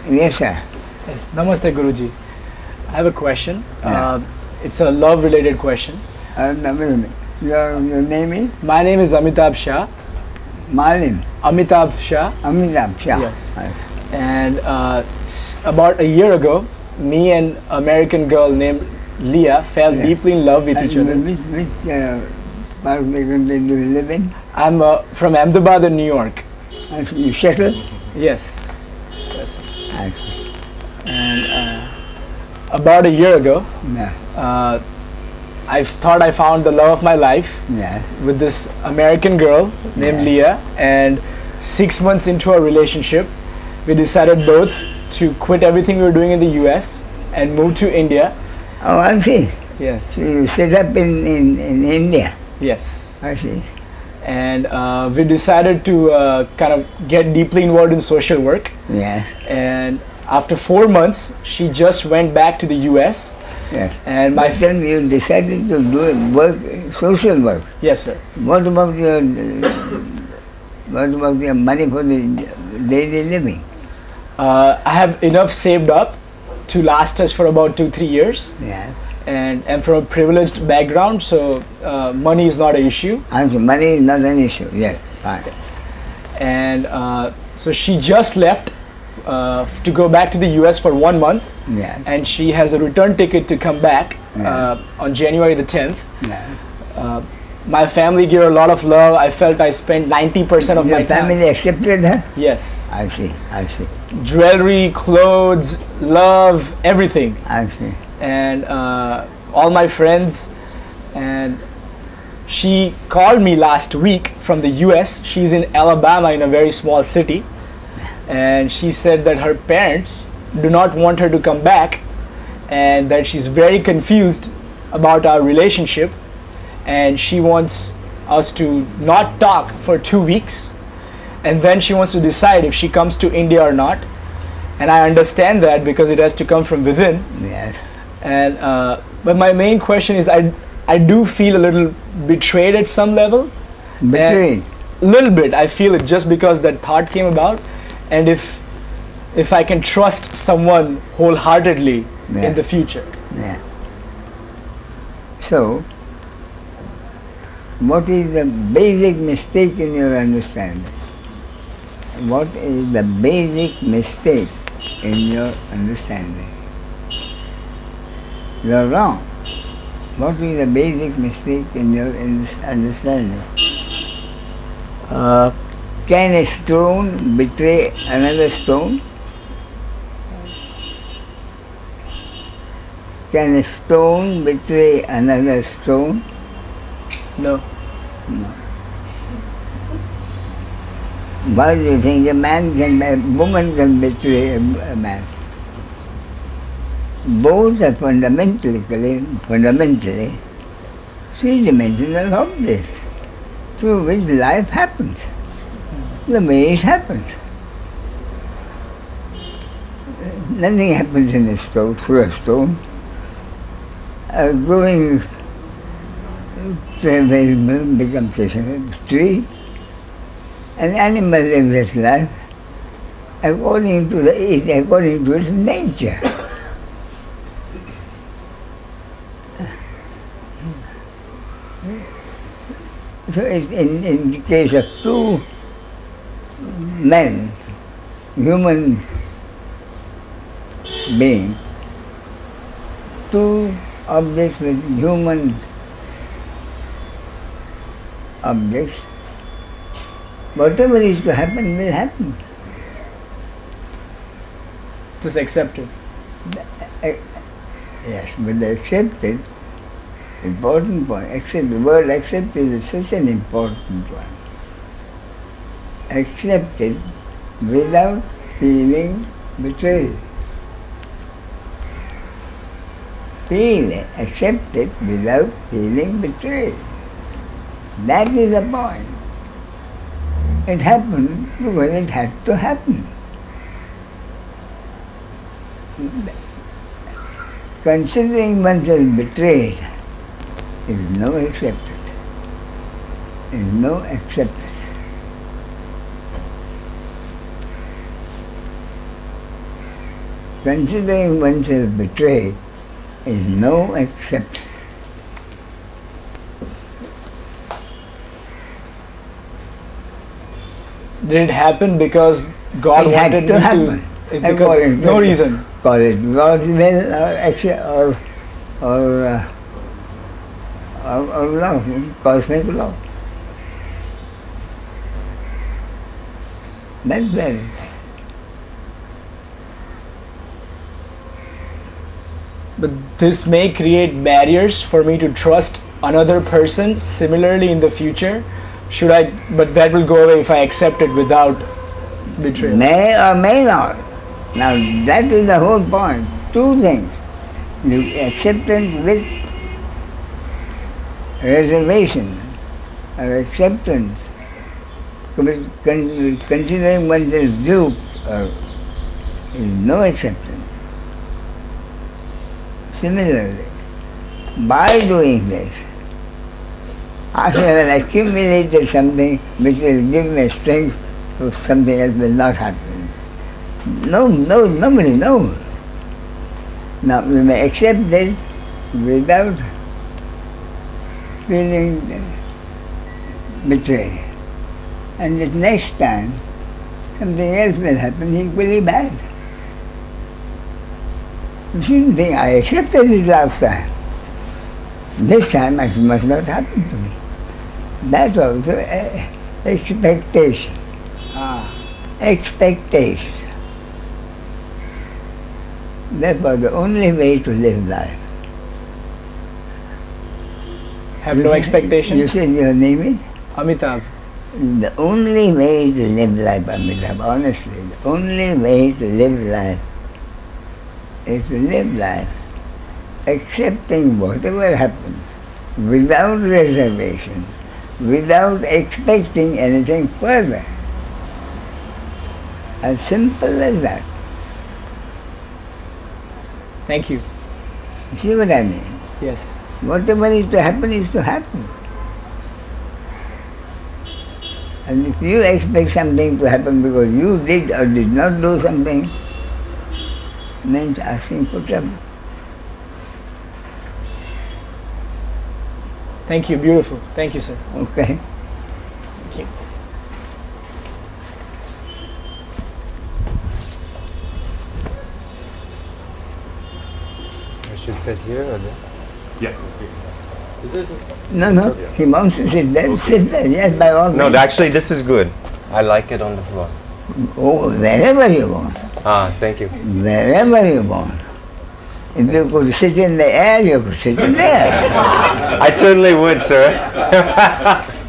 Yes, sir. Yes. Namaste, Guruji. I have a question. Yeah. It's a love-related question. No, wait a minute. Your name is My name is Amitabh Shah. Malin. Amitabh Shah. Amitabh Shah. Yes. And about a year ago, me and American girl named Leah fell Yeah. deeply in love with each other. Which part of the country do you live in? I'm from Ahmedabad in New York. You settled? Yes. Yes. I see. And about a year ago, Yeah. I thought I found the love of my life Yeah. with this American girl named Yeah. Leah, and 6 months into our relationship, we decided both to quit everything we were doing in the US and move to India. Oh, I see. Yes. So you set up in India. Yes. I see. And we decided to kind of get deeply involved in social work. Yeah. And after 4 months, she just went back to the US. Yes. And my But then you decided to do work, social work. Yes, sir. What about your money for the daily living? I have enough saved up to last us for about 2-3 years. Yeah. And I'm from a privileged background, so money is not an issue. And so money is not an issue. Yes. Fine. Yes. And so she just left to go back to the US for 1 month, Yeah. and she has a return ticket to come back Yeah. on January the 10th. Yeah. My family gave her a lot of love. I felt I spent 90% of Your my time. family accepted her? Yes. I see. I see. Jewelry, clothes, love, everything. I see. And all my friends. And she called me last week from the US. She's in Alabama, in a very small city. And she said that her parents do not want her to come back, and that she's very confused about our relationship, and she wants us to not talk for 2 weeks, and then she wants to decide if she comes to India or not. And I understand that, because it has to come from within. Yes. And but my main question is, I do feel a little betrayed at some level. Betrayed. A little bit. I feel it just because that thought came about. And if I can trust someone wholeheartedly Yeah. in the future. Yeah. So, what is the basic mistake in your understanding? What is the basic mistake in your understanding? You are wrong. What is the basic mistake in your understanding? Can a stone betray another stone? Can a stone betray another stone? No. No. Why do you think a woman can betray a man? Both are fundamentally three-dimensional objects through which life happens, the way it happens. Nothing happens in a stone, through a stone. Growing becomes a tree. An animal lives its life according to its nature. So in the case of two men, human beings, two objects with human objects, whatever is to happen will happen. Just accept it. Yes, but the accepted, important point, accept, the word accept is such an important one. Accepted without feeling betrayed. Accept it without feeling betrayed. That is the point. It happened because it had to happen. Considering oneself betrayed is no accepted. Is no accepted. considering oneself betrayed is no acceptance. Did it happen because God It had wanted to me happen. to? Because no reason. Call it God's will or law, cosmic law. That's where it is. But this may create barriers for me to trust another person similarly in the future. Should I? But that will go away if I accept it without betrayal. May or may not. Now that is the whole point. Two things. The acceptance with reservation or acceptance, considering oneself duped is no acceptance. Similarly, by doing this, I have accumulated something which will give me strength so something else will not happen. Nobody knows. Now we may accept this without feeling betrayed. And the next time something else will happen equally bad. You shouldn't think I accepted it last time. This time it must not happen to me. That's also expectation. Expectation. That was the only way to live life. Have no expectations. You said your name is? Amitabh. The only way to live life, Amitabh, honestly, the only way to live life is to live life accepting whatever happens without reservation, without expecting anything further. As simple as that. Thank you. See what I mean? Yes. Whatever is to happen is to happen. And if you expect something to happen because you did or did not do something, means asking for trouble. Thank you. Beautiful. Thank you, sir. Okay? Thank you. I should sit here or there? Yeah. No, he wants to sit there, sit there, yes, by all No, means. actually this is good. I like it on the floor. Oh, wherever you want, Thank you. wherever you want. If you could sit in the air, you could sit in there. I certainly would, sir.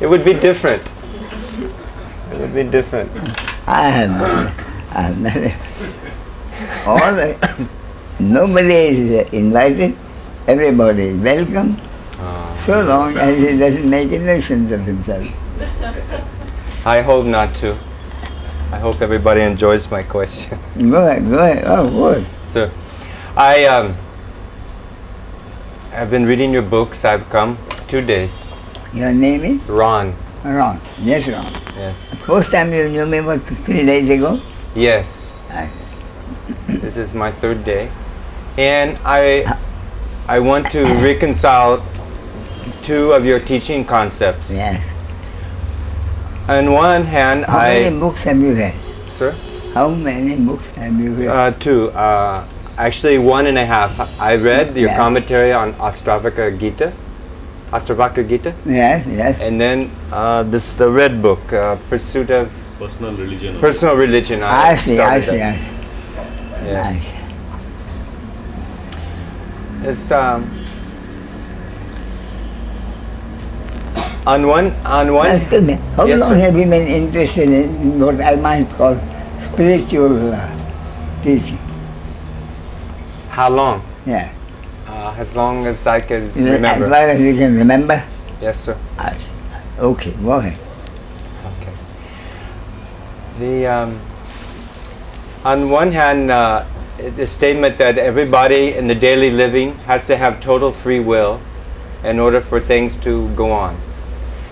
It would be different. It would be different. I have done it. Nobody is invited, everybody is welcome, so long as he doesn't make a nuisance of himself. I hope not to. I hope everybody enjoys my question. Go ahead. Oh, good. So, I have been reading your books. I've come 2 days. Your name is? Ron. Ron. Yes, Ron. Yes. First time you knew me was 3 days ago? Yes. This is my 3rd day. And I want to reconcile 2 of your teaching concepts. Yes. On one hand, How many books have you read? Sir? How many books have you read? 2. Actually, 1.5. I read your commentary on Astravaka Gita. Yes. And then this the red book, Pursuit of Personal Religion. I see. Yes. Nice. It's on one. Excuse me. How Yes, long sir. have you been interested in what I might call spiritual teaching? How long? Yeah. As long as I can As remember. far as you can remember? Yes, sir. Okay, go ahead. Okay. The on one hand, the statement that everybody in the daily living has to have total free will in order for things to go on.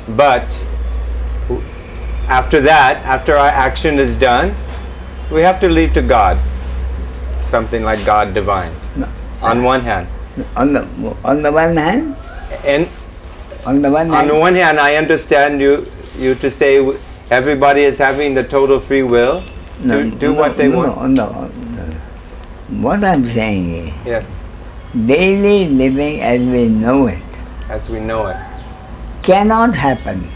But after that, after our action is done, we have to leave to God. something like God divine. No. On one hand. On the one hand, And on the one on hand, the one hand, I understand you to say everybody is having the total free will to do what they want. No. What I'm saying is, Yes, daily living as we know it as we know it. cannot happen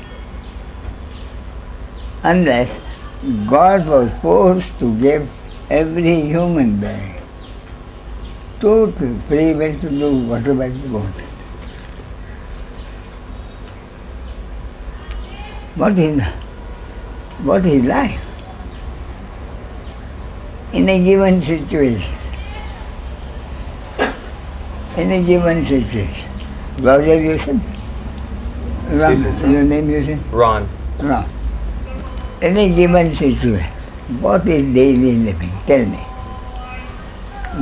unless God was forced to give every human being total free will to do whatever he wanted. What is life? In a given situation. Roger, you said? Excuse me, sir? Your name you said? Ron. No. In a given situation, what is daily living? Tell me.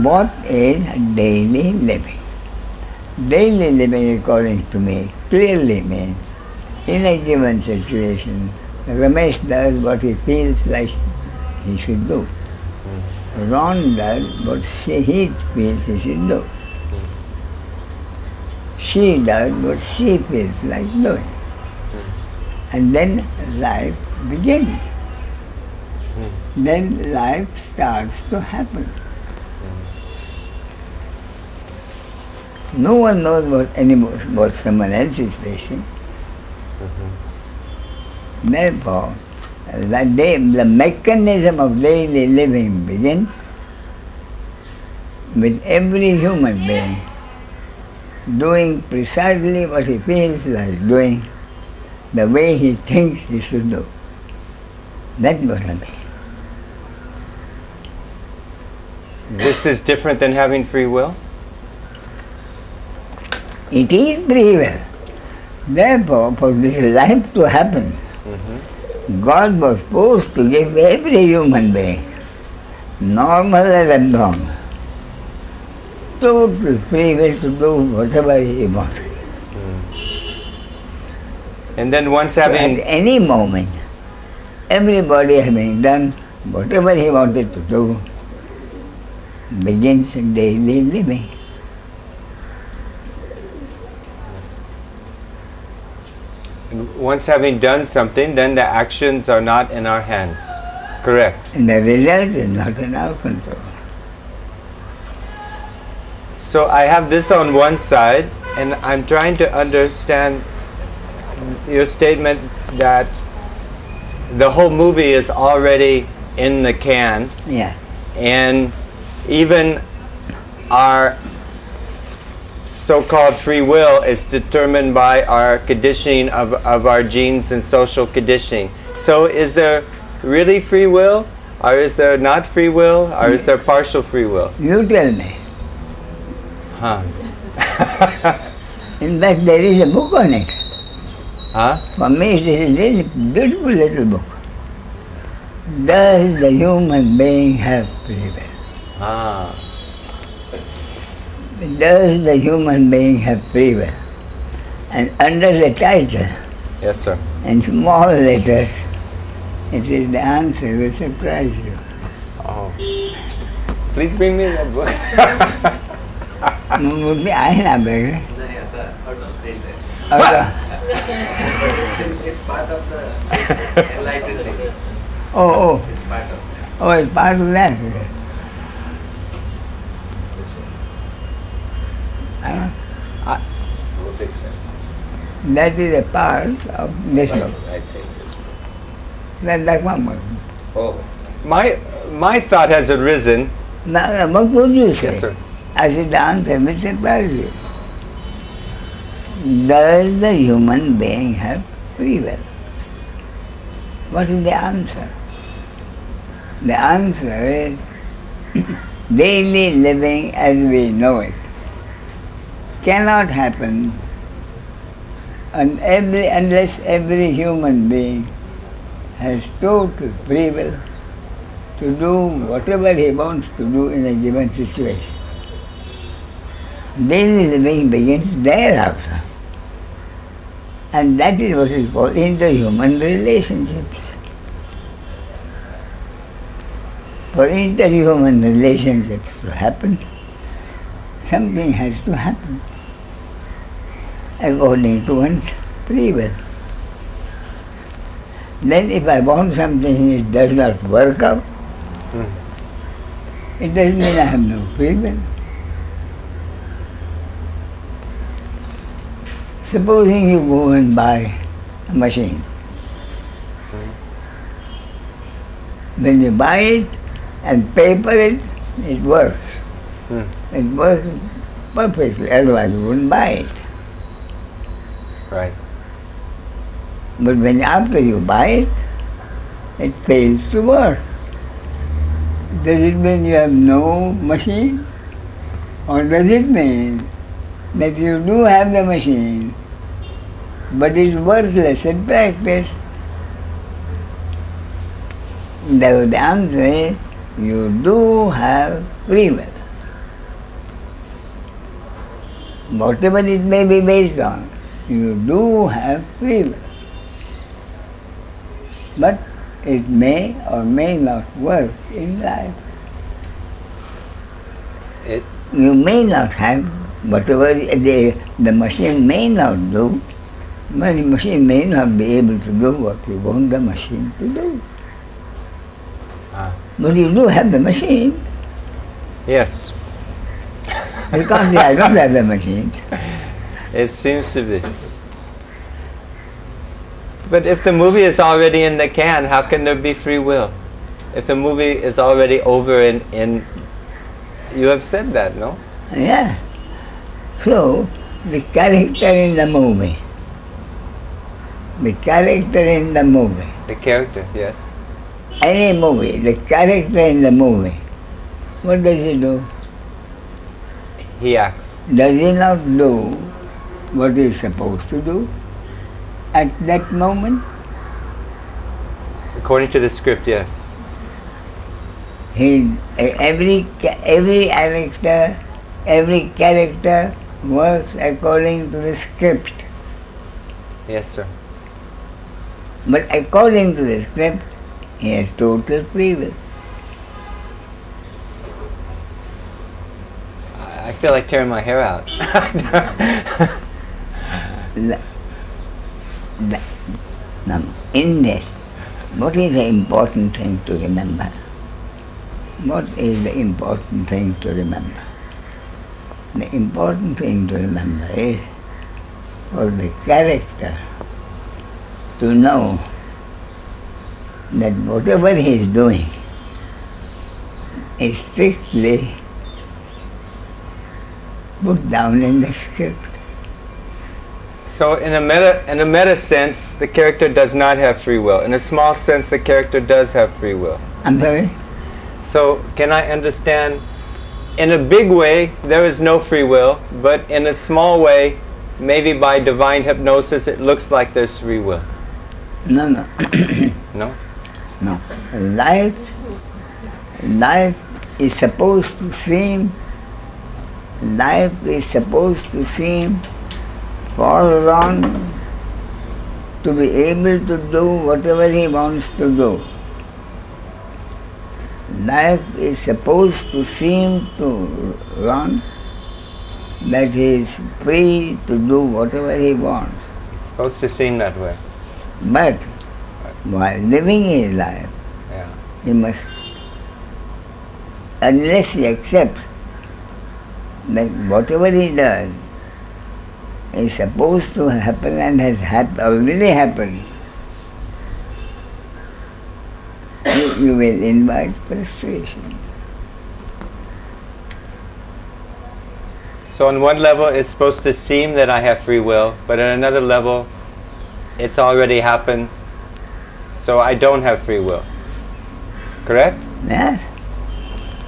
What is daily living? Daily living, according to me, clearly means in a given situation, Ramesh does what he feels like he should do. Ron does what he feels he should do. She does what she feels like doing. And then life begins. Then life starts to happen. No one knows what someone else is facing. Therefore, the mechanism of daily living begins with every human being doing precisely what he feels like doing, the way he thinks he should do. That's what I mean. This is different than having free will? It is free will. Therefore, for this life to happen, God was forced to give every human being, normal and abnormal, total free will to do whatever he wanted. And then once So having... at any moment, everybody having done whatever he wanted to do, begins daily living. Once having done something, then the actions are not in our hands. Correct. And the result is not in our control. So I have this on one side, and I'm trying to understand your statement that the whole movie is already in the can, Yeah. and even our so-called free will is determined by our conditioning of our genes and social conditioning. So is there really free will, or is there not free will, or is there partial free will? You tell me. Huh? In fact, there is a book on it. Huh? For me, it is a really beautiful little book. Does the human being have free will? Ah. Does the human being have free will? And under the title, Yes, sir. in small letters, it is the answer will surprise you. Oh. Please bring me that book. I have it. It's part of the enlightenment. Oh, It's part of that. oh, it's part of that. Who thinks that? That is a part of this book. I think this. That's one book. Oh. My thought has arisen. Now, what would you say? Yes, sir. I said the answer will surprise you. Does the human being have free will? What is the answer? The answer is daily living as we know it cannot happen unless every human being has total free will to do whatever he wants to do in a given situation. Daily living begins thereafter. And that is what is called interhuman relationships. For interhuman relationships to happen, something has to happen according to one's free will. Then if I want something it does not work out, it doesn't mean I have no free will. Supposing you go and buy a machine. When you buy it and pay for it, it works. It works perfectly, otherwise you wouldn't buy it. Right. But when after you buy it, it fails to work. Does it mean you have no machine? Or does it mean that you do have the machine, but it's worthless in practice? The answer is, you do have free will. Whatever it may be based on, you do have free will. But it may or may not work in life. You may not have whatever the machine may not do, but the machine may not be able to do what you want the machine to do. But you do have the machine. Yes. You can't say I don't have the machine. It seems to be. But if the movie is already in the can, how can there be free will? If the movie is already over in you have said that, no? Yeah. So, the character in the movie. The character in the movie. The character, yes. Any movie, the character in the movie, what does he do? He acts. Does he not do what he is supposed to do at that moment? According to the script, yes. Every character works according to the script. Yes, sir. But according to the script, he has total free will. I feel like tearing my hair out. Now, in this, what is the important thing to remember? What is the important thing to remember? The important thing to remember is for the character to know that whatever he is doing is strictly put down in the script. So in a meta sense, the character does not have free will. In a small sense, the character does have free will. I'm sorry? So can I understand, in a big way, there is no free will, but in a small way, maybe by divine hypnosis, it looks like there's free will. No. No? No. Life is supposed to seem for on to be able to do whatever he wants to do. Life is supposed to seem to run that he is free to do whatever he wants. It's supposed to seem that way. But while living his life, Yeah. he must, unless he accepts that whatever he does is supposed to happen and has already happened, you will invite frustration. So on one level, it's supposed to seem that I have free will, but on another level, it's already happened, so I don't have free will. Correct? Yes.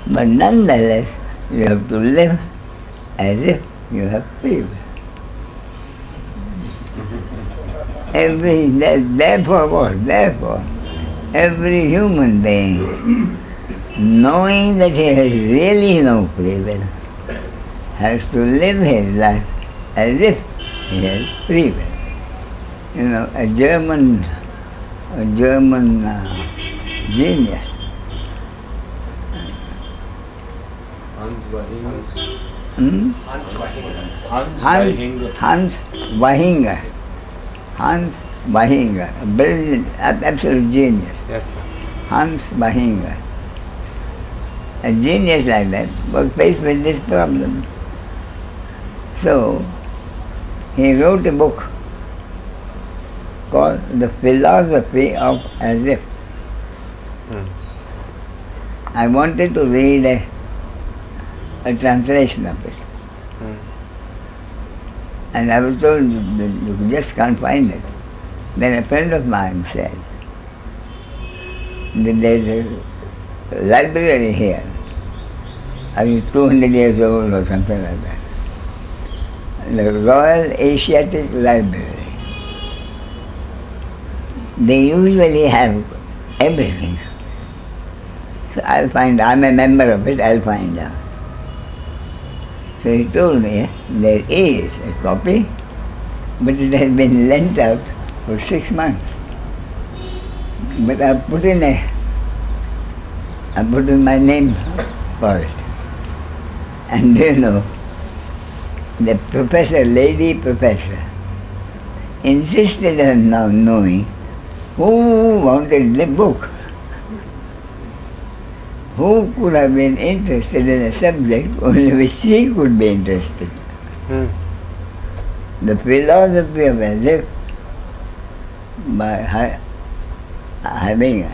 But nonetheless, you have to live as if you have free will. Therefore what? Therefore, every human being, knowing that he has really no free will, has to live his life as if he has free will. You know, a German genius Hans Vahinga. Hmm? Hans Hans, Vahinga. Hans Vahinga. Hans Vahinga, a brilliant, absolute genius. Yes, sir. Hans Vahinga. A genius like that was faced with this problem. So, he wrote a book called The Philosophy of As If. I wanted to read a translation of it. And I was told you just can't find it. Then a friend of mine said that there's a library here. I was 200 years old or something like that. The Royal Asiatic Library. They usually have everything. So I'm a member of it, I'll find out. So he told me there is a copy, but it has been lent out for 6 months. But I put in my name for it. And do you know, the professor, lady professor, insisted on now knowing who wanted the book. Who could have been interested in a subject only which she could be interested? The Philosophy of As If by Vahinga.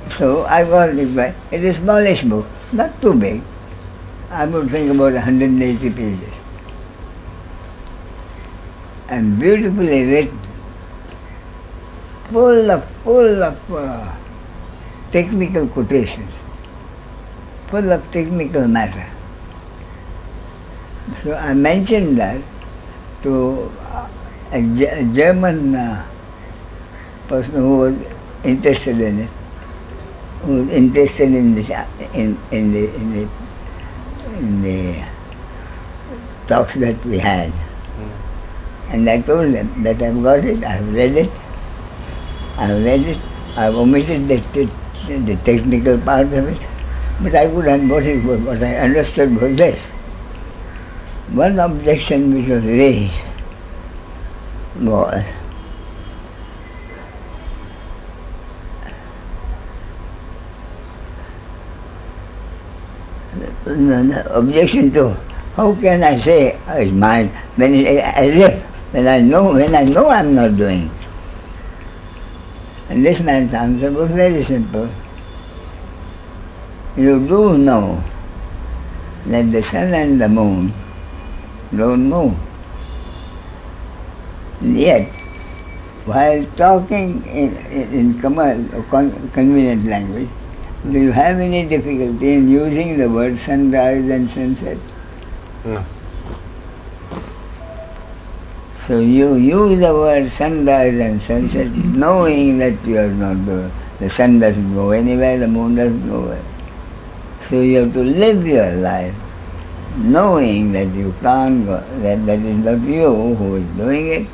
So I got it by, it is a smallish book, not too big. I would think about 180 pages. And beautifully written, full of technical quotations, full of technical matter. So I mentioned that to a German person who was interested in it, who was interested in this, in the talks that we had. And I told them that I've got it, I've read it, I've omitted the technical part of it, but I couldn't, what I understood was this. One objection which was raised was the objection to how can I say it's mine when I know I'm not doing it. And this man's answer was very simple. You do know that the sun and the moon don't move. Yet, while talking in convenient language, do you have any difficulty in using the word sunrise and sunset? No. So you use the word sunrise and sunset knowing that you are not doing. The sun doesn't go anywhere, the moon doesn't go anywhere. So you have to live your life knowing that you can't go, that is not you who is doing it,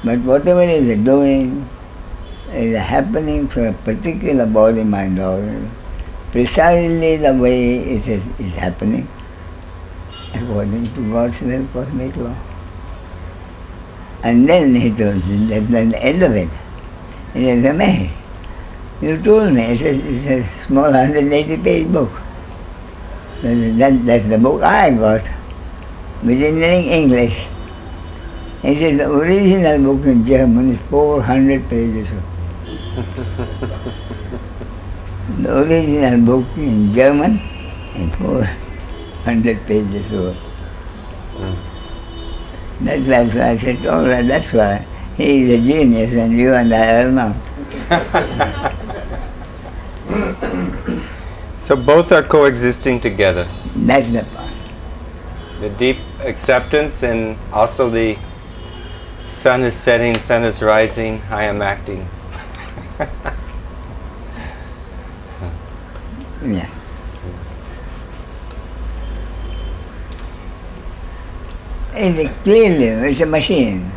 but whatever is doing is happening through a particular body-mind organ, precisely the way it is happening, according to God's will, cosmic law. And then he told me that at the end of it, he said, Ramesh, you told me it's a small 180-page book. That's the book I got, which is in English. He said the original book in German is 400 pages. The original book in German is 400 pages worth. That's why I said, all right, that's why he is a genius and you and I are not. So both are coexisting together. That's the point. The deep acceptance and also the sun is setting, sun is rising, I am acting. Yeah. It's clearly, it's a machine.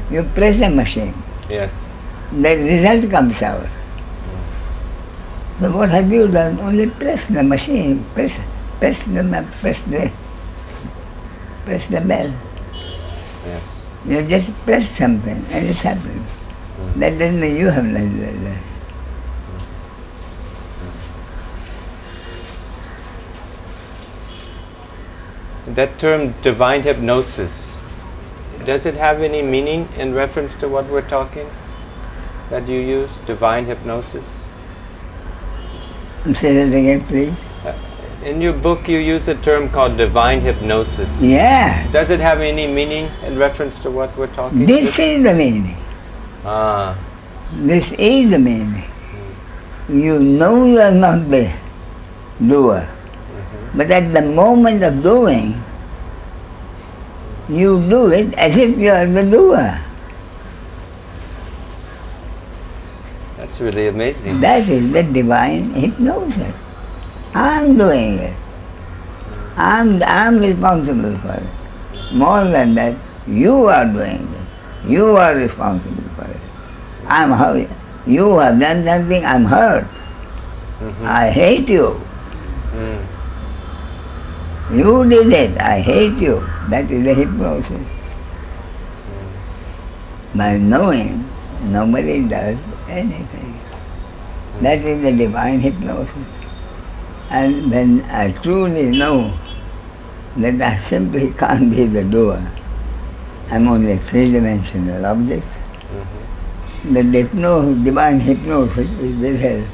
You press a machine, Yes. the result comes out. But what have you done? Only press the machine, press the bell. Yes. You just press something and it happens. That doesn't mean you have done that. That term divine hypnosis, does it have any meaning in reference to what we're talking? That you use, divine hypnosis? Say that again, please. In your book you use a term called divine hypnosis. Yeah. Does it have any meaning in reference to what we're talking? This is the meaning. Ah. This is the meaning. You know you are not the doer. But at the moment of doing, you do it as if you are the doer. That's really amazing. That is the divine hypnosis. I'm doing it. I'm responsible for it. More than that, you are doing it. You are responsible for it. You have done something, I'm hurt. I hate you. You did it, I hate you. That is the hypnosis. By knowing, nobody does anything. That is the divine hypnosis. And when I truly know that I simply can't be the doer, I'm only a three-dimensional object, the divine hypnosis is withheld.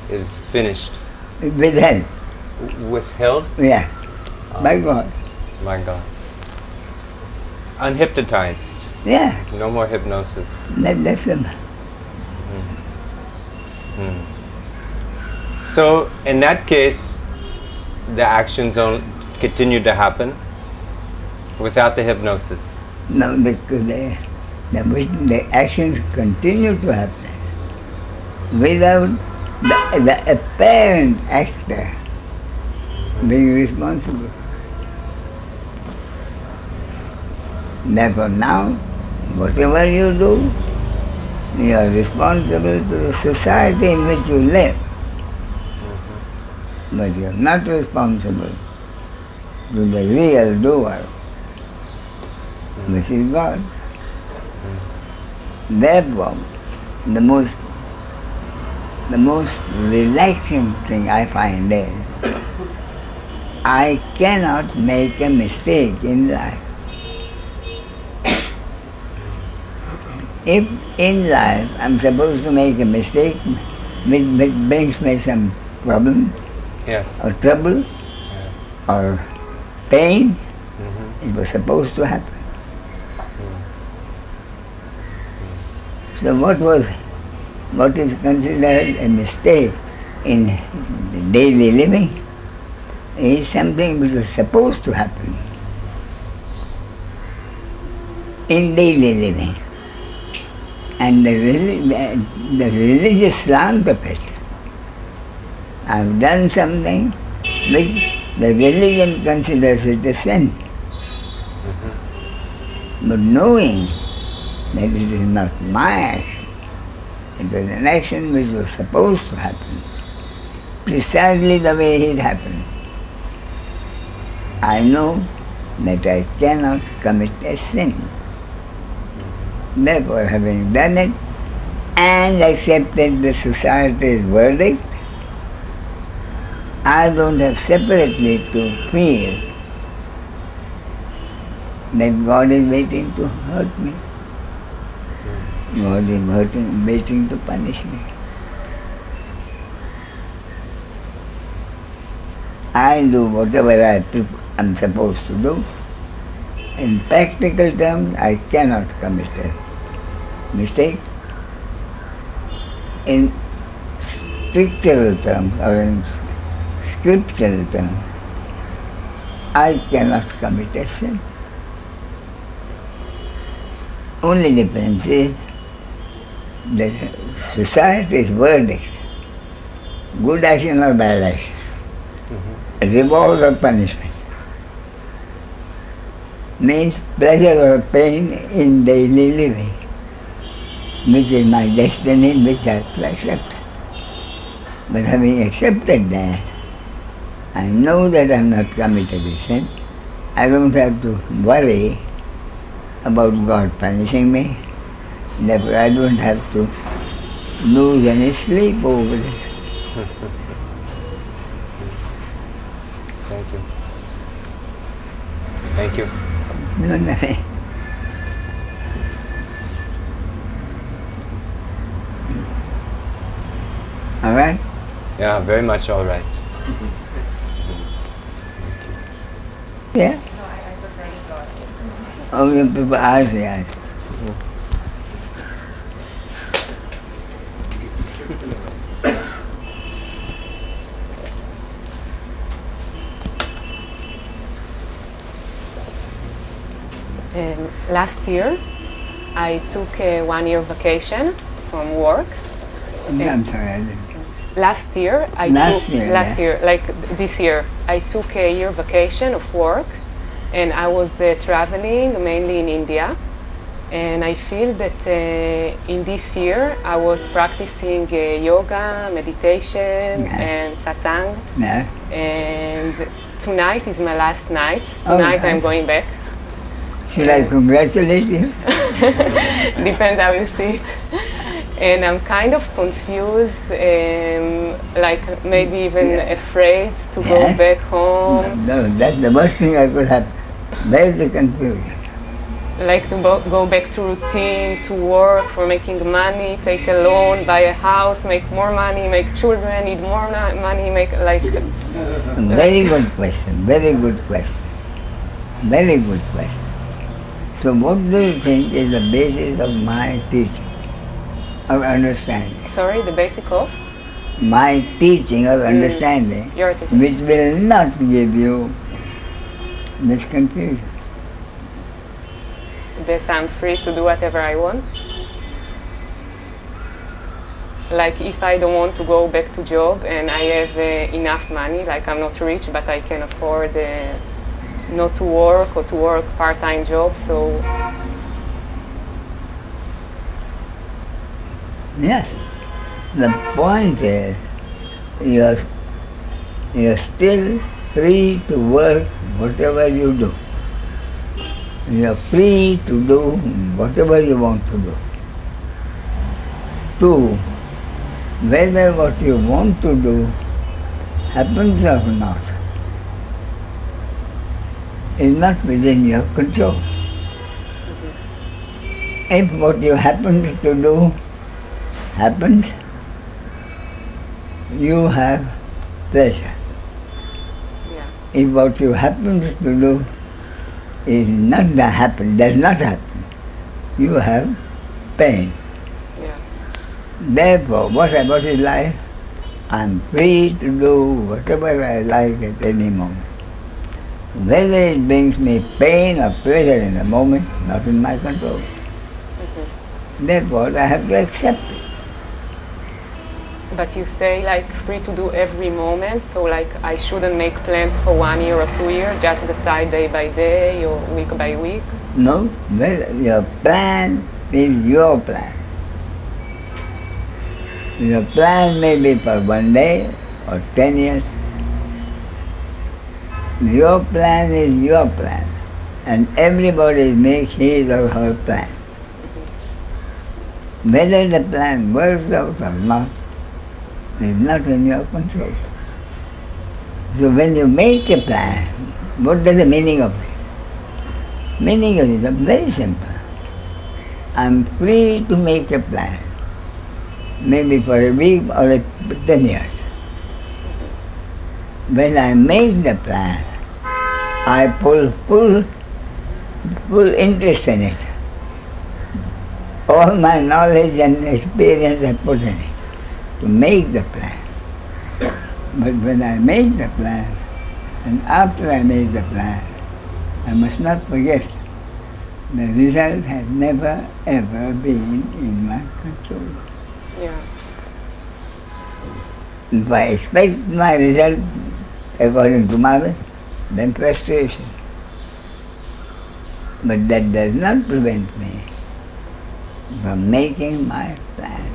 Is finished. Withheld. Withheld? Yeah. By God. My God. Unhypnotized. Yeah. No more hypnosis. That's the... So in that case, the actions continue to happen without the hypnosis. No, because the actions continue to happen without the apparent actor being responsible. Therefore now, whatever you do, you are responsible to the society in which you live. But you are not responsible to the real doer, which is God. Therefore, the most relaxing thing I find is, I cannot make a mistake in life. If in life I'm supposed to make a mistake which brings me some problem, Yes. or trouble, Yes. or pain, it was supposed to happen. So what is considered a mistake in daily living is something which was supposed to happen in daily living. And the religious slant of it, I've done something which the religion considers it a sin. But knowing that it is not my action, it was an action which was supposed to happen, precisely the way it happened, I know that I cannot commit a sin. Therefore, having done it and accepted the society's verdict, I don't have separately to feel that God is waiting to hurt me. God is waiting to punish me. I do whatever I'm supposed to do. In practical terms, I cannot commit a mistake. In scriptural terms, or in scriptural terms, I cannot commit a sin. Only difference is the society's verdict, good action or bad action, reward or punishment, means pleasure or pain in daily living, which is my destiny, which I have to accept. But having accepted that, I know that I have not committed a sin. I don't have to worry about God punishing me. Therefore, I don't have to lose any sleep over it. Thank you. Thank you. No, nothing. All right? Yeah, very much all right. Yeah? Oh, you people ask, yes. Last year, I took a 1-year vacation from work. I'm sorry, I didn't. Last year, this year, I took a year vacation of work, and I was traveling mainly in India. And I feel that in this year I was practicing yoga, meditation, and satsang. Yeah. And tonight is my last night. Tonight I'm going back. Should I congratulate you? Depends how you see it. And I'm kind of confused, like maybe even afraid to go back home. No, that's the worst thing I could have. There's the confusion. Like to go back to routine, to work for making money, take a loan, buy a house, make more money, make children, need more money, make like... Very good question, very good question. Very good question. So what do you think is the basis of my teaching, of understanding? Sorry, the basic of? My teaching of understanding, Your teaching. which will not give you this confusion. That I'm free to do whatever I want. Like if I don't want to go back to job and I have enough money, like I'm not rich but I can afford not to work or to work part-time job, so... Yes. The point is, you're still free to work whatever you do. You're free to do whatever you want to do. Two, whether what you want to do happens or not is not within your control. If what you happen to do happens, you have pleasure. Yeah. If what you happen to do is not does not happen, you have pain. Yeah. Therefore, what is life? I'm free to do whatever I like at any moment. Whether it brings me pain or pleasure in the moment, not in my control. Therefore, I have to accept it. But you say like free to do every moment, so like I shouldn't make plans for 1 year or 2 years, just decide day by day or week by week? No, well, your plan is your plan. Your plan may be for 1 day or 10 years. Your plan is your plan, and everybody makes his or her plan. Whether the plan works out or not is not in your control. So when you make a plan, what is the meaning of it? Meaning of it is very simple. I'm free to make a plan, maybe for a week or 10 years. When I make the plan, I pull full interest in it. All my knowledge and experience I put in it to make the plan. But when I make the plan, and after I make the plan, I must not forget the result has never ever been in my control. Yeah. If I expect my result according to my will, then frustration. But that does not prevent me from making my plan.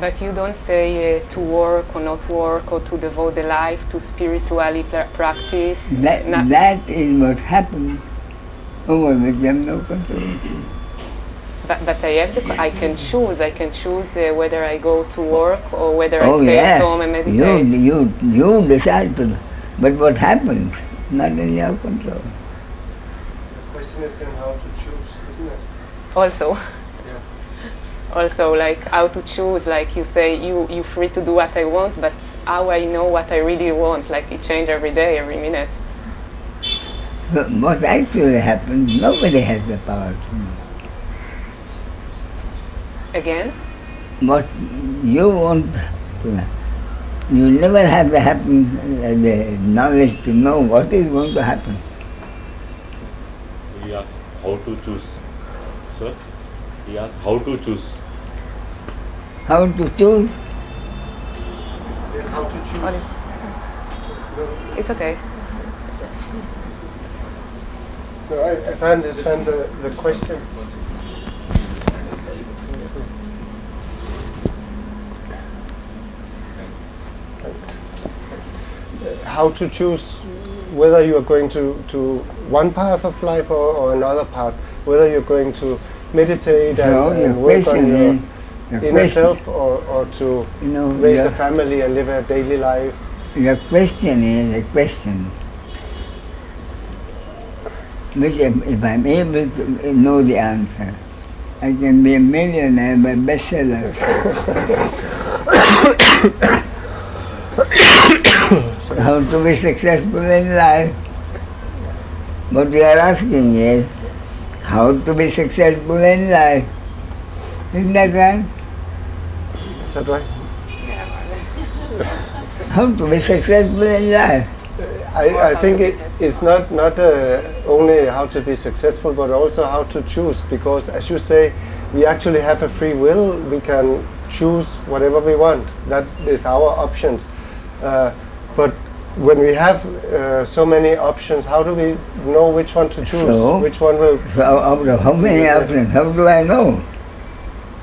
But you don't say to work or not work or to devote the life to spirituality practice. That is what happens over which I have no control. But I can choose. I can choose whether I go to work or whether I stay yeah. at home and meditate. You decide to. But what happens, not in your control. The question is then how to choose, isn't it? Also. Yeah. Also, like how to choose, like you say, you're free to do what I want, but how I know what I really want, like it changes every day, every minute. But what actually happens, nobody has the power to know. Again? What you want to know. You never have the knowledge to know what is going to happen. He asked how to choose. Sir, he asked how to choose. How to choose? Yes, how to choose. It's okay. No, as I understand the question. How to choose whether you are going to one path of life or another path, whether you're going to meditate and work on your inner self or to raise a family and live a daily life. Your question is a question which if I'm able to know the answer, I can be a millionaire by bestsellers. How to be successful in life. What you are asking is how to be successful in life. Isn't that right? Is that right? How to be successful in life. I think it's not only how to be successful, but also how to choose, because as you say, we actually have a free will. We can choose whatever we want. That is our options. But when we have so many options, how do we know which one to choose? So, which one will... So out of how many options, how do I know?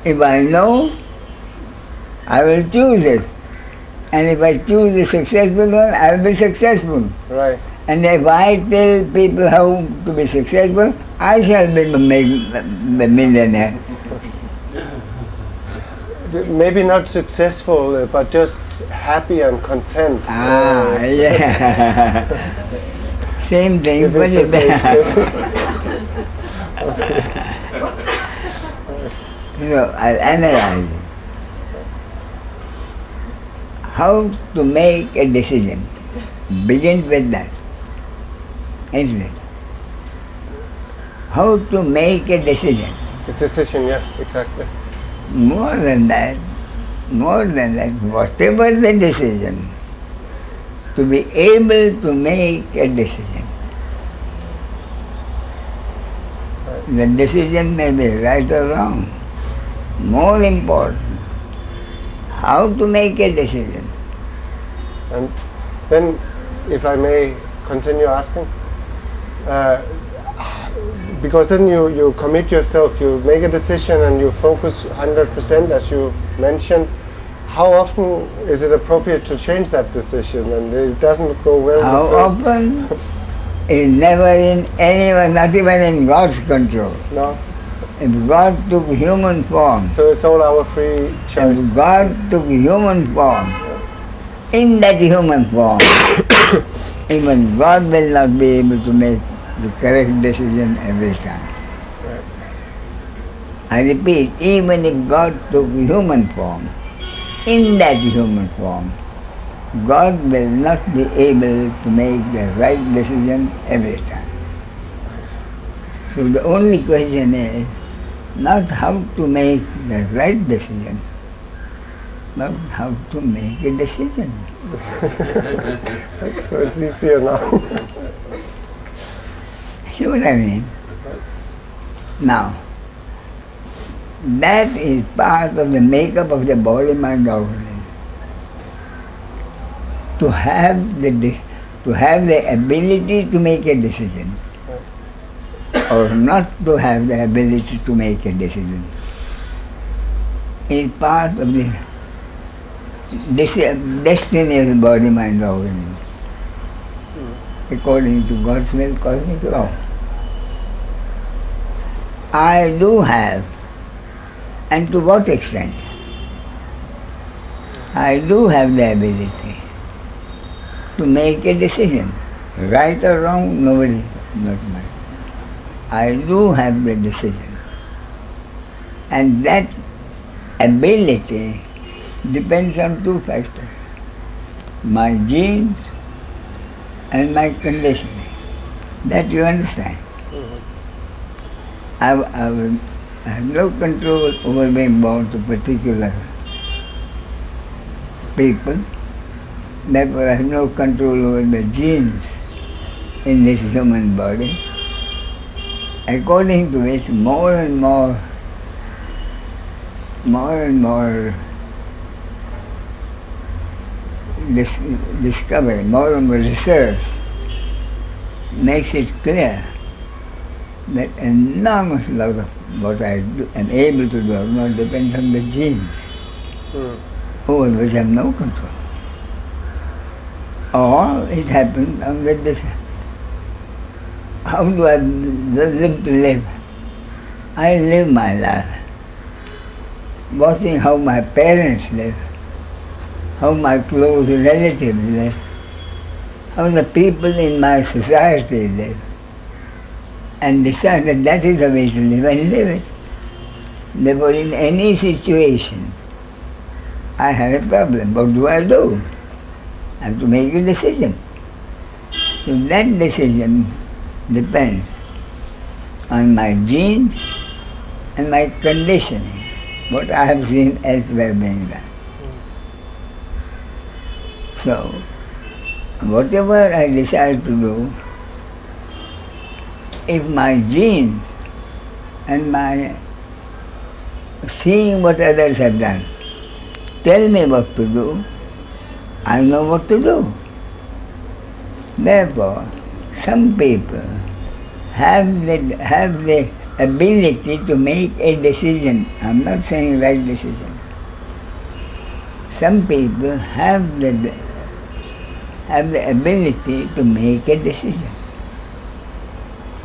If I know, I will choose it. And if I choose the successful one, I will be successful. Right. And if I tell people how to be successful, I shall be a millionaire. Maybe not successful, but just happy and content. Yeah. Same thing, If but it's the same I'll analyze it. How to make a decision. Begin with that. Isn't it? How to make a decision. A decision, yes, exactly. More than that, whatever the decision, to be able to make a decision. The decision may be right or wrong. More important, how to make a decision. And then, if I may continue asking, because then you commit yourself, you make a decision and you focus 100% as you mentioned. How often is it appropriate to change that decision and it doesn't go well? How often is never in anyone, not even in God's control. No. If God took human form, So it's all our free choice. if God took human form, in that human form, even God will not be able to make the correct decision every time. Right. I repeat, even if God took human form, in that human form, God will not be able to make the right decision every time. So the only question is not how to make the right decision, but how to make a decision. So it's easier now. See what I mean? Now, that is part of the makeup of the body, mind, organism. To have the ability to make a decision, or not to have the ability to make a decision, is part of the destiny of the body, mind, organism, according to God's will, cosmic law. I do have, and to what extent? I do have the ability to make a decision, right or wrong, nobody, not mine. I do have the decision, and that ability depends on two factors: my genes and my conditioning. That you understand. I have no control over being born to particular people. Therefore, I have no control over the genes in this human body. According to which, more and more discovery, more and more research makes it clear that enormous lot of what I am able to do not depends on the genes, over which I have no control. Or it happens on the how do I live to live? I live my life watching how my parents live, how my close relatives live, how the people in my society live, and decide that that is the way to live and live it. Therefore, in any situation, I have a problem. What do? I have to make a decision. So that decision depends on my genes and my conditioning, what I have seen elsewhere being done. So, whatever I decide to do, if my genes and my seeing what others have done tell me what to do, I know what to do. Therefore, some people have the ability to make a decision. I'm not saying right decision. Some people have the ability to make a decision.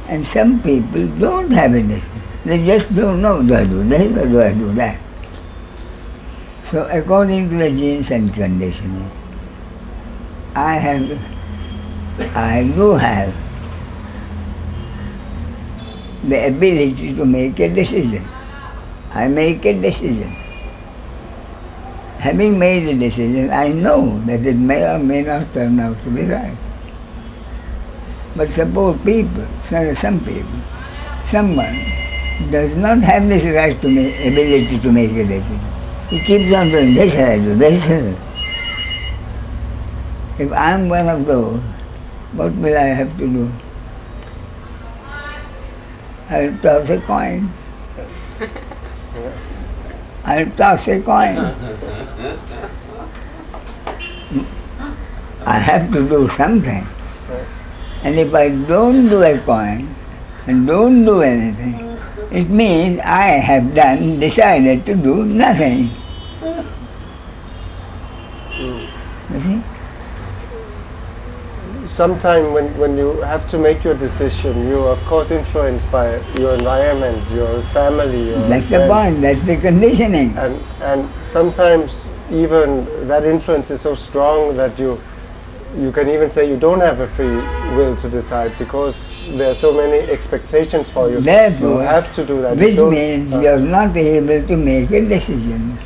And some people don't have a decision. They just don't know, do I do this or do I do that? So according to the genes and conditioning, I do have the ability to make a decision. I make a decision. Having made a decision, I know that it may or may not turn out to be right. But suppose someone does not have this right to ability to make a decision. He keeps on doing this, I do this. If I'm one of those, what will I have to do? I'll toss a coin. I'll toss a coin. I have to do something. And if I don't do a coin and don't do anything, it means I have decided to do nothing. You see? Sometime when you have to make your decision, you are of course influenced by your environment, your family. That's the point, that's the conditioning. And sometimes even that influence is so strong that you can even say you don't have a free will to decide because there are so many expectations for you. Therefore, you have to do that. Which means you're not able to make a decision.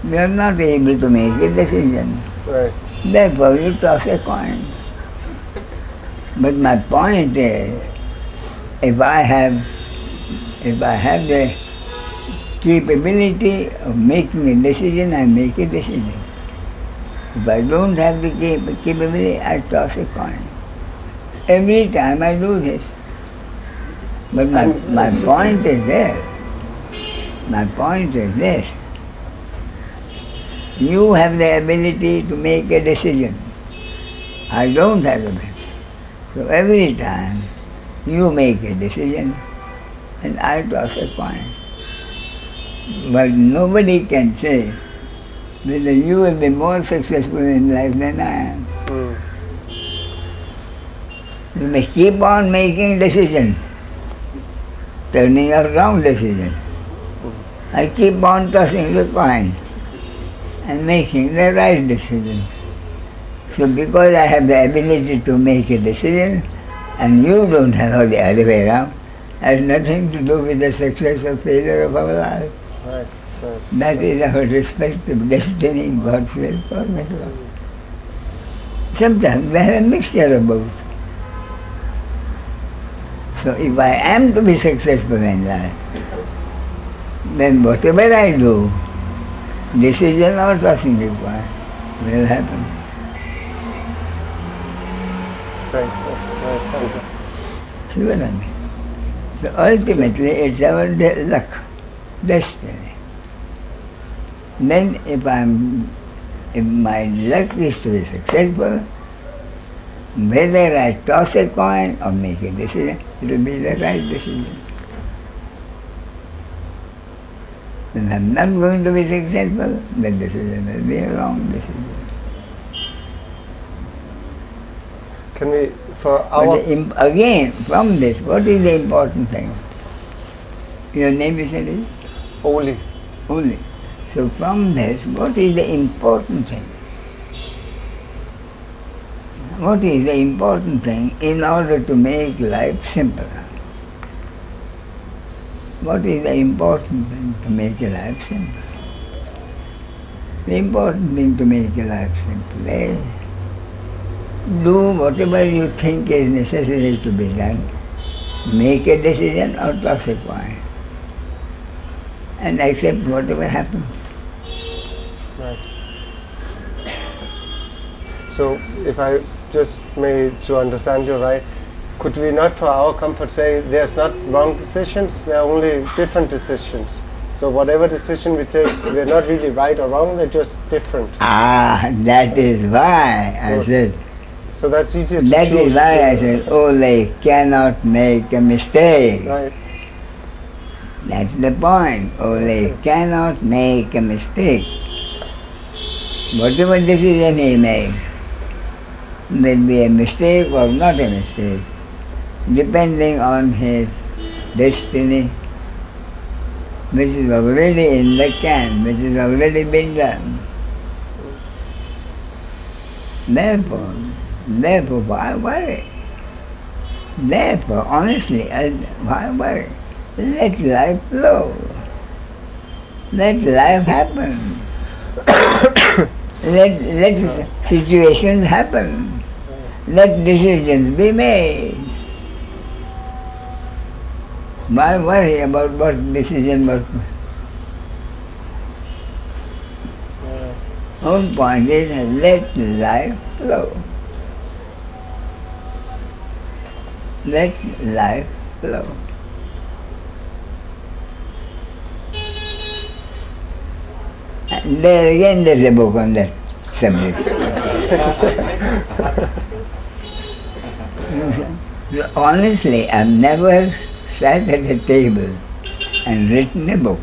You're not able to make a decision. Right. Therefore, you toss a coin. But my point is, if I have the capability of making a decision, I make a decision. If I don't have the capability, I toss a coin. Every time I do this. But my point is there. My point is this. You have the ability to make a decision. I don't have the ability. So every time you make a decision and I toss a coin. But nobody can say whether you will be more successful in life than I am. You may keep on making decisions, turning out wrong decisions. I keep on tossing the coin and making the right decision. So because I have the ability to make a decision and you don't have the other way around, has nothing to do with the success or failure of our life. Right. That is our respective destiny, God's will for me to go. Sometimes we have a mixture of both. So if I am to be successful in life, then whatever I do, decision or tossing the coin will happen. Thanks. That's nice answer. See what I mean? So ultimately it's our luck, destiny. Then if my luck is to be successful, whether I toss a coin or make a decision, it will be the right decision. If I'm not going to be successful, the decision will be a wrong decision. Can we, for our... Again, from this, what is the important thing? Your name is it? Only. Only. So from this, what is the important thing? What is the important thing in order to make life simple? What is the important thing to make a life simple? The important thing to make a life simple is do whatever you think is necessary to be done. Make a decision or toss a coin and accept whatever happens. Right. So if I just may to understand you right, could we not for our comfort say there's not wrong decisions, there are only different decisions. So whatever decision we take, they're not really right or wrong, they're just different. That is why I said. So that's easier to choose. That is why I said, Ole cannot make a mistake. Right. That's the point. Ole cannot make a mistake. Whatever decision he makes will be a mistake or not a mistake, depending on his destiny, which is already in the can, which has already been done. Therefore, why worry? Therefore, honestly, why worry? Let life flow. Let life happen. Let situations happen. Let decisions be made. Why worry about what decision was? Whole point is let life flow. Let life flow. And there again there's a book on that subject. Honestly, I've never sat at a table and written a book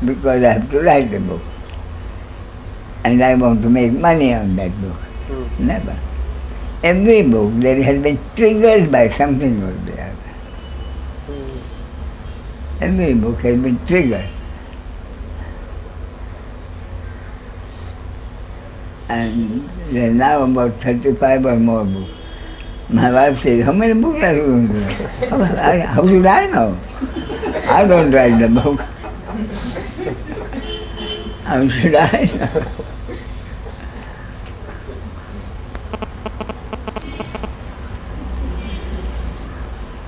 because I have to write a book and I want to make money on that book. Never. Every book that has been triggered by something or the other. Every book has been triggered. And there are now about 35 or more books. My wife says, how many books are you going to write? How should I know? I don't write the book. How should I know?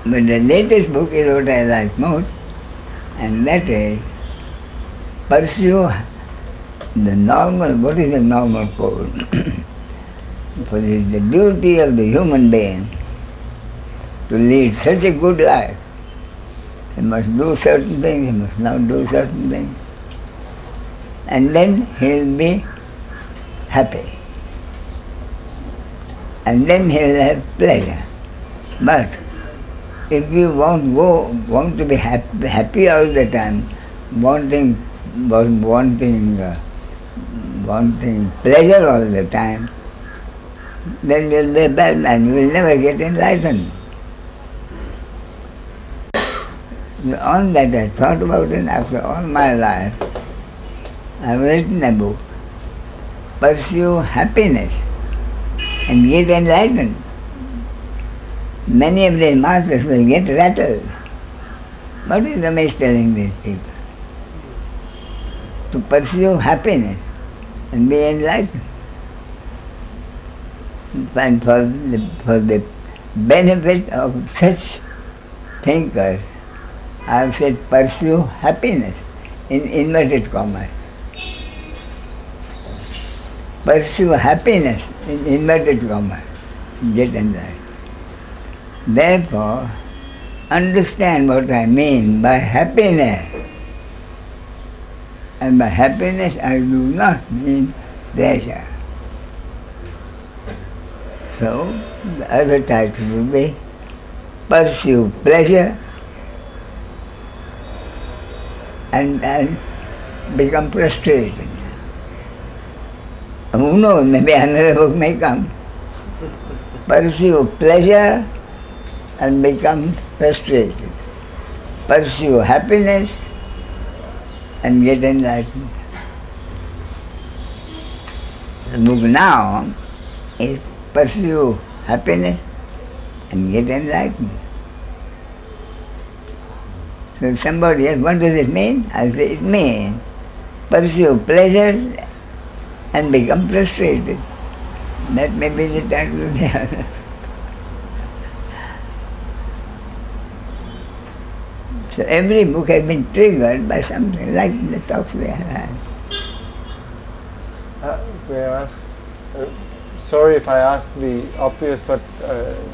But the latest book is what I like most, and that is pursue the normal, what is the normal code? For it is the duty of the human being to lead such a good life. He must do certain things, he must not do certain things. And then he'll be happy. And then he'll have pleasure. But if you want to be happy all the time, wanting was wanting pleasure all the time, then you'll rebel and you will never get enlightened. On that I thought about it after all my life. I've written a book, Pursue Happiness and Get Enlightened. Many of the masters will get rattled. What is Ramesh telling these people? To pursue happiness and be enlightened. And for the benefit of such thinkers, I have said pursue happiness in inverted commas. Pursue happiness in inverted commas. Get enlightened. Therefore, understand what I mean by happiness. And by happiness I do not mean pleasure. So, the other title will be Pursue Pleasure and become frustrated. Who knows, maybe another book may come. Pursue pleasure and become frustrated. Pursue happiness and get enlightened. The book now is Pursue Happiness and Get Enlightened. So if somebody asks, what does it mean? I'll say, it means pursue pleasures and become frustrated. That may be the title of the other. So every book has been triggered by something like the talks we have had. May I ask? Sorry if I ask the obvious, but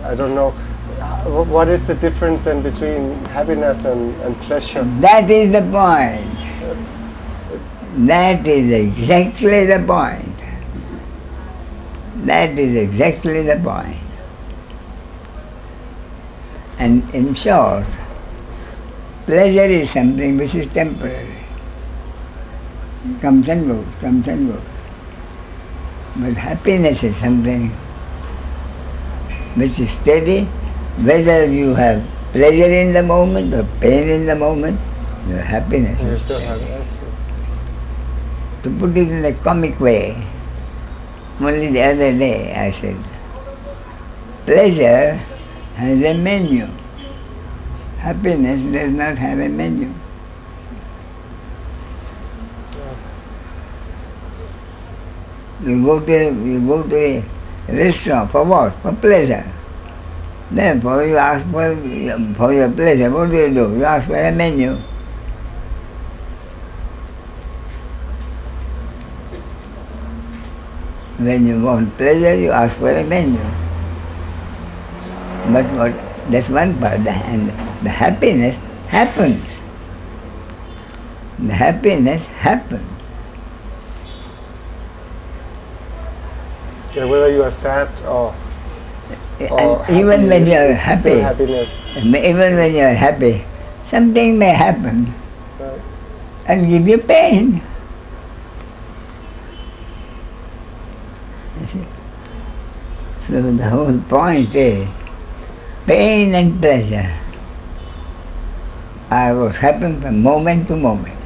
I don't know. What is the difference then between happiness and pleasure? That is the point. That is exactly the point. That is exactly the point. And in short, pleasure is something which is temporary. Comes and goes, comes and goes. But happiness is something which is steady, whether you have pleasure in the moment or pain in the moment, your happiness You is still steady. have this. To put it in a comic way, only the other day I said, pleasure has a menu. Happiness does not have a menu. You go to a restaurant for what? For pleasure. Therefore you ask for your pleasure. What do? You ask for a menu. When you want pleasure, you ask for a menu. But that's one part, and the happiness happens. The happiness happens. Yeah, whether you are sad or And even when you are happy, still happiness. even when you are happy, something may happen Right. and give you pain. You see? So the whole point is pain and pleasure are what happen from moment to moment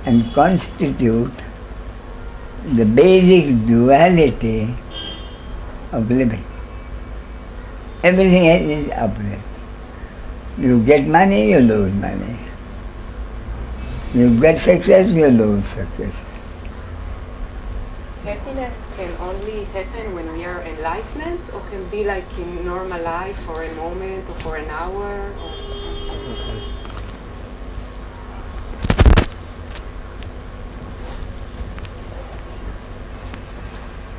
and constitute the basic duality of living. Everything else is opposite. You get money, you lose money. You get success, you lose success. Happiness can only happen when we are enlightened, or can be like in normal life for a moment or for an hour or something.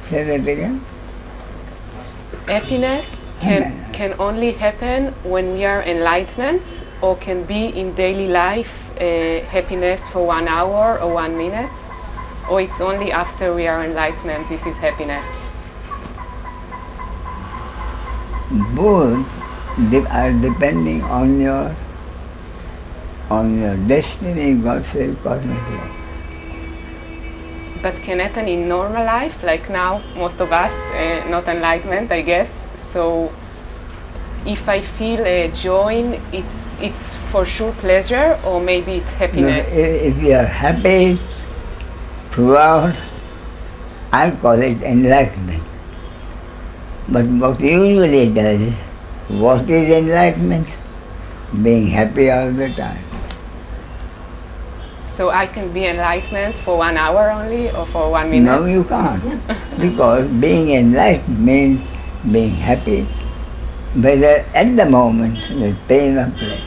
Say that again? Happiness can only happen when we are enlightened, or can be in daily life happiness for 1 hour or 1 minute, or it's only after we are enlightened this is happiness. Both are depending on your on your destiny, God says cosmic law. But can happen in normal life, like now, most of us, not enlightenment, I guess. So if I feel joy, it's for sure pleasure, or maybe it's happiness. No, if you are happy throughout, I call it enlightenment. But what usually does, what is enlightenment? Being happy all the time. So I can be enlightenment for 1 hour only, or for 1 minute? No, you can't. Because being enlightened means being happy, whether at the moment with pain or pleasure.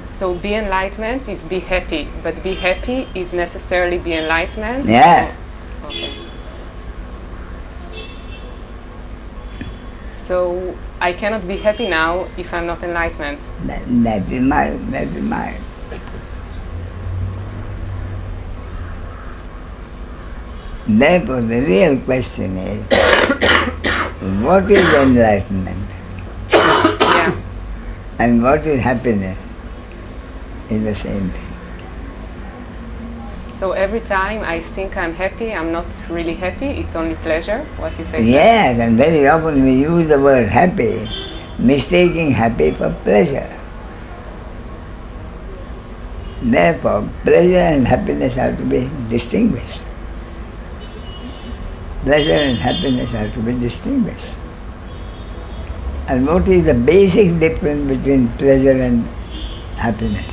So be enlightenment is be happy, but be happy is necessarily be enlightenment? Yeah. Okay. So I cannot be happy now if I'm not enlightenment. That is mine. Therefore, the real question is, what is enlightenment? Yeah. And what is happiness? Is the same thing. So every time I think I'm happy, I'm not really happy, it's only pleasure, what you say? Yes, and very often we use the word happy, mistaking happy for pleasure. Therefore, pleasure and happiness have to be distinguished. Pleasure and happiness have to be distinguished. And what is the basic difference between pleasure and happiness?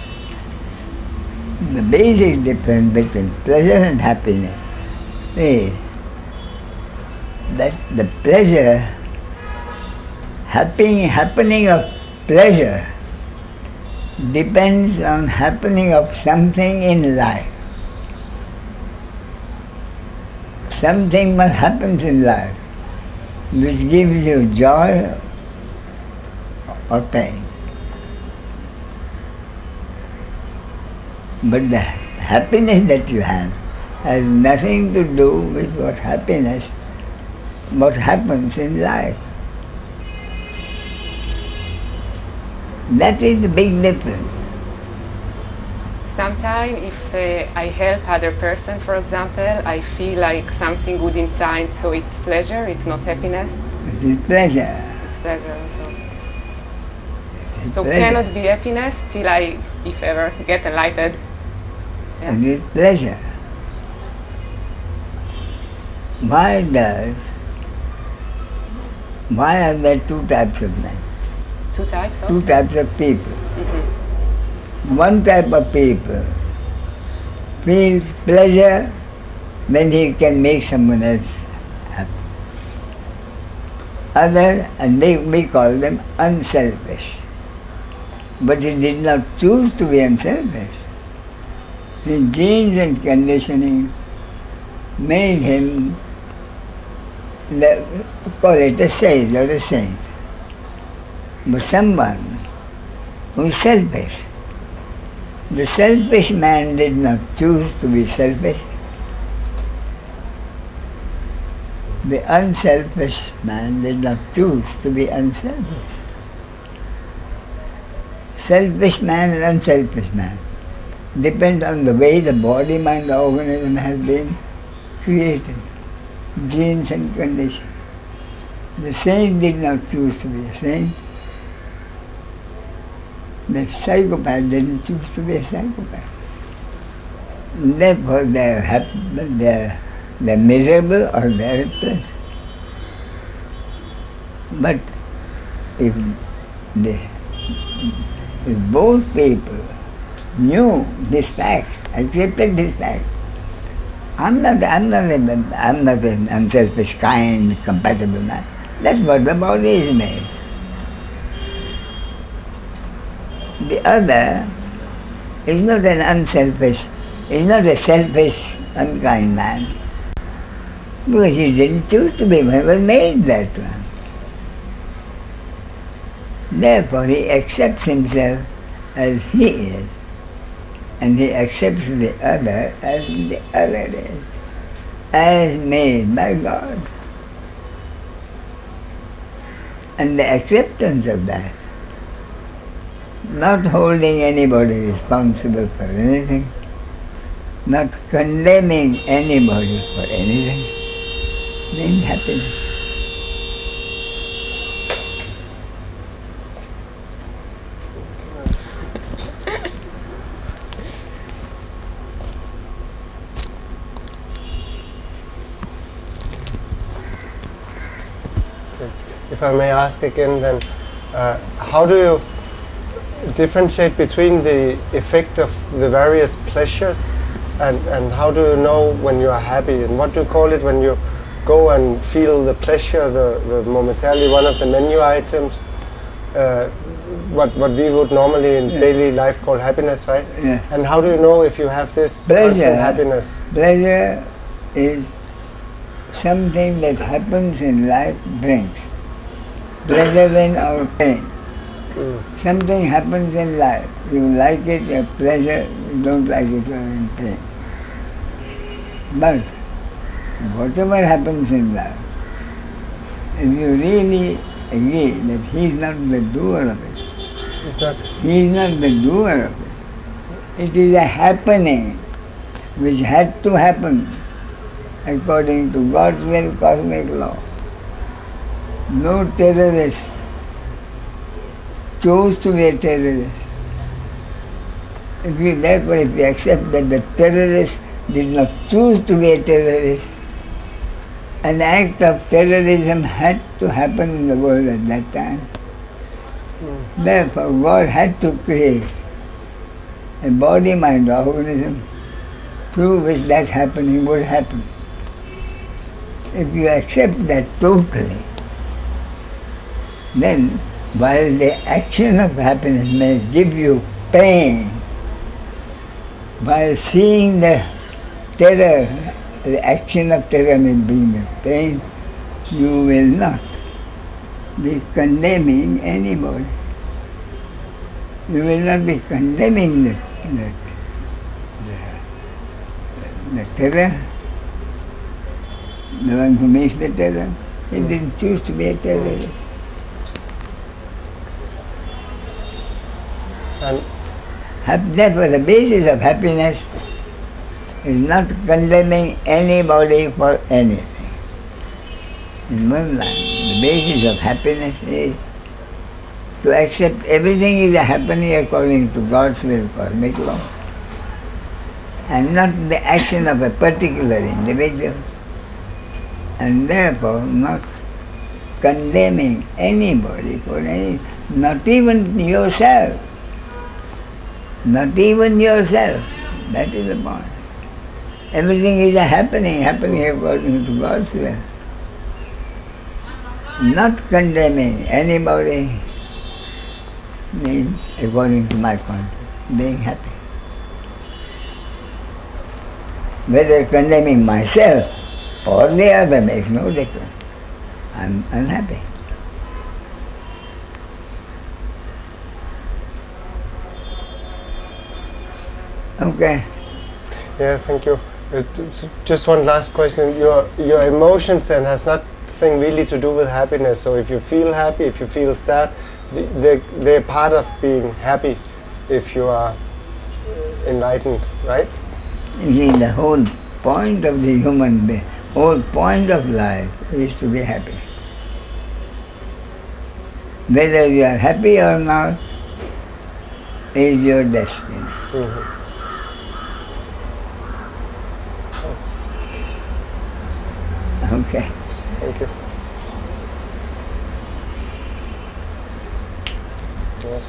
The basic difference between pleasure and happiness is that the pleasure, happening of pleasure depends on happening of something in life. Something must happen in life which gives you joy or pain. But the happiness that you have has nothing to do with what happens in life. That is the big difference. Sometimes if I help other person, for example, I feel like something good inside, so it's pleasure, it's not happiness. It is pleasure. It's pleasure also. It is So pleasure. cannot be happiness till I, if ever, get enlightened. Yeah. It is pleasure. Why are there two types of men? Two types of? Two types of people. Mm-hmm. One type of people feels pleasure when he can make someone else happy. Other, and we call them unselfish. But he did not choose to be unselfish. His genes and conditioning made him, call it a sage or a saint. But someone who is selfish. The selfish man did not choose to be selfish. The unselfish man did not choose to be unselfish. Selfish man and unselfish man depend on the way the body, mind, organism has been created, genes and conditions. The saint did not choose to be a saint. The psychopath didn't choose to be a psychopath. Therefore, they're miserable or they're at pleasure. But if both people knew this fact, accepted this fact, I'm not an unselfish, kind, compatible man. That's what the body is made. The other is not an unselfish, is not a selfish, unkind man. Because he didn't choose to be one, he was made that one. Therefore he accepts himself as he is, and he accepts the other as the other is, as made by God. And the acceptance of that not holding anybody responsible for anything, not condemning anybody for anything, then happiness. If I may ask again, then how do you differentiate between the effect of the various pleasures and how do you know when you are happy, and what do you call it when you go and feel the pleasure, the momentarily one of the menu items, what we would normally in daily life call happiness, right? Yeah. And how do you know if you have this constant happiness? Pleasure is something that happens in life brings. Pleasure or pain. Something happens in life. You like it, you have pleasure, you don't like it, you are in pain. But whatever happens in life, if you really agree that he is not the doer of it, he is not the doer of it. It is a happening which had to happen according to God's will, cosmic law. No terrorist chose to be a terrorist. Therefore, if we accept that the terrorist did not choose to be a terrorist, an act of terrorism had to happen in the world at that time. Therefore, God had to create a body-mind organism through which that happening would happen. If you accept that totally, then while the action of happiness may give you pain, while seeing the terror, the action of terror may bring you pain, you will not be condemning anybody. You will not be condemning the terror, the one who makes the terror. He didn't choose to be a terrorist. Therefore, the basis of happiness is not condemning anybody for anything. In one line, the basis of happiness is to accept everything is happening according to God's will, cosmic law, and not the action of a particular individual, and therefore not condemning anybody for anything, not even yourself. Not even yourself. That is the point. Everything is happening according to God's will. Not condemning anybody means, according to my point, being happy. Whether condemning myself or the other makes no difference. I'm unhappy. Okay. Yeah, thank you. Just one last question. Your emotions then has nothing really to do with happiness. So if you feel happy, if you feel sad, they're part of being happy if you are enlightened, right? You see, the whole point of the human being, whole point of life is to be happy. Whether you are happy or not is your destiny. Mm-hmm. Okay. Thank you. Yes.